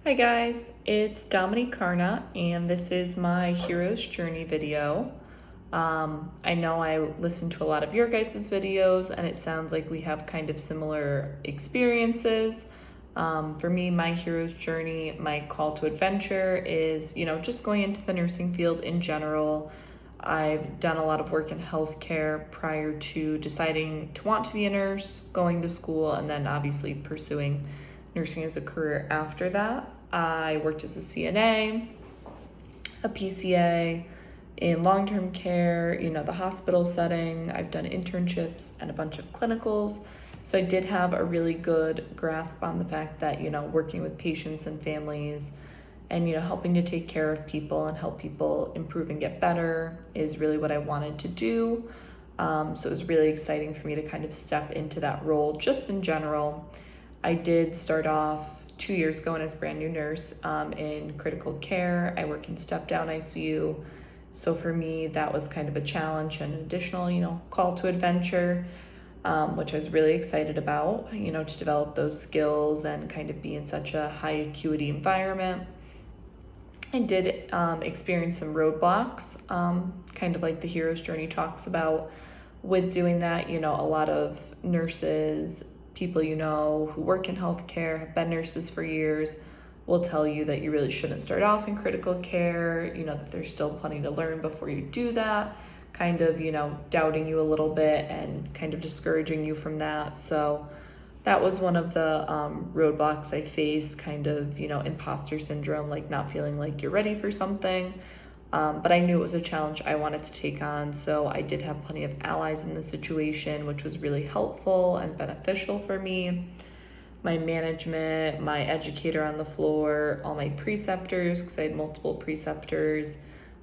Hi guys, it's Domonique Carnot and this is my hero's journey video. I know I listen to a lot of your guys' videos and it sounds like we have kind of similar experiences. For me, my hero's journey, my call to adventure is, just going into the nursing field in general. I've done a lot of work in healthcare prior to deciding to want to be a nurse, going to school, and then obviously pursuing nursing as a career after that. I worked as a CNA, a PCA, in long-term care, the hospital setting. I've done internships and a bunch of clinicals. So I did have a really good grasp on the fact that, working with patients and families and, helping to take care of people and help people improve and get better is really what I wanted to do. So it was really exciting for me to kind of step into that role just in general. I did start off 2 years ago as a brand new nurse in critical care. I work in step-down ICU. So for me, that was kind of a challenge and an additional, call to adventure, which I was really excited about, to develop those skills and kind of be in such a high acuity environment. I did experience some roadblocks, kind of like the hero's journey talks about with doing that. A lot of nurses, people who work in healthcare, have been nurses for years, will tell you that you really shouldn't start off in critical care, that there's still plenty to learn before you do that, kind of, doubting you a little bit and kind of discouraging you from that. So that was one of the roadblocks I faced, kind of, imposter syndrome, like not feeling like you're ready for something. But I knew it was a challenge I wanted to take on, so I did have plenty of allies in the situation, which was really helpful and beneficial for me. My management, my educator on the floor, all my preceptors, because I had multiple preceptors,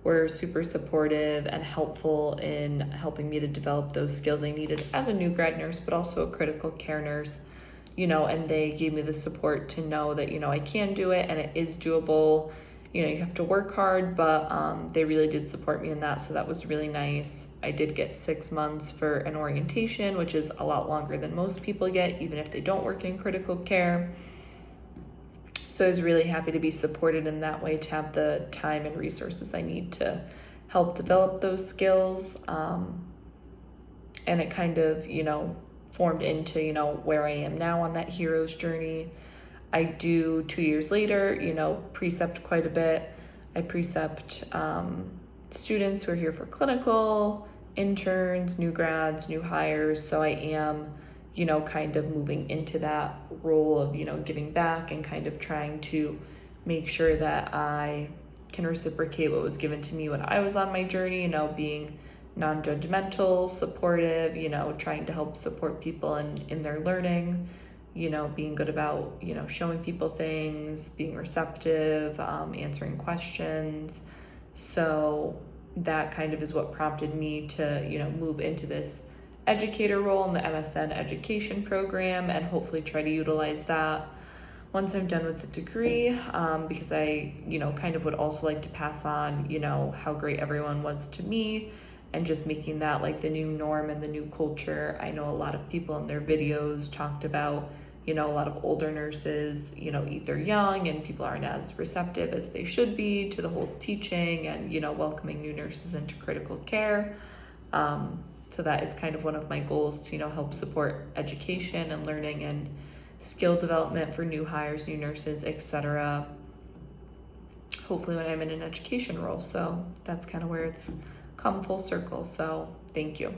were super supportive and helpful in helping me to develop those skills I needed as a new grad nurse, but also a critical care nurse, and they gave me the support to know that, I can do it and it is doable. You have to work hard, but they really did support me in that, so that was really nice. I did get 6 months for an orientation, which is a lot longer than most people get, even if they don't work in critical care. So I was really happy to be supported in that way, to have the time and resources I need to help develop those skills. And it kind of, formed into, where I am now on that hero's journey. I do 2 years later, precept quite a bit. I precept students who are here for clinical, interns, new grads, new hires. So I am, kind of moving into that role of, giving back and kind of trying to make sure that I can reciprocate what was given to me when I was on my journey, being non-judgmental, supportive, trying to help support people in their learning, being good about, showing people things, being receptive, answering questions. So that kind of is what prompted me to, move into this educator role in the MSN education program and hopefully try to utilize that once I'm done with the degree, because I, kind of would also like to pass on, how great everyone was to me and just making that like the new norm and the new culture. I know a lot of people in their videos talked about, a lot of older nurses, either young and people aren't as receptive as they should be to the whole teaching and, welcoming new nurses into critical care. So that is kind of one of my goals to, help support education and learning and skill development for new hires, new nurses, etc. Hopefully when I'm in an education role. So that's kind of where it's come full circle. So thank you.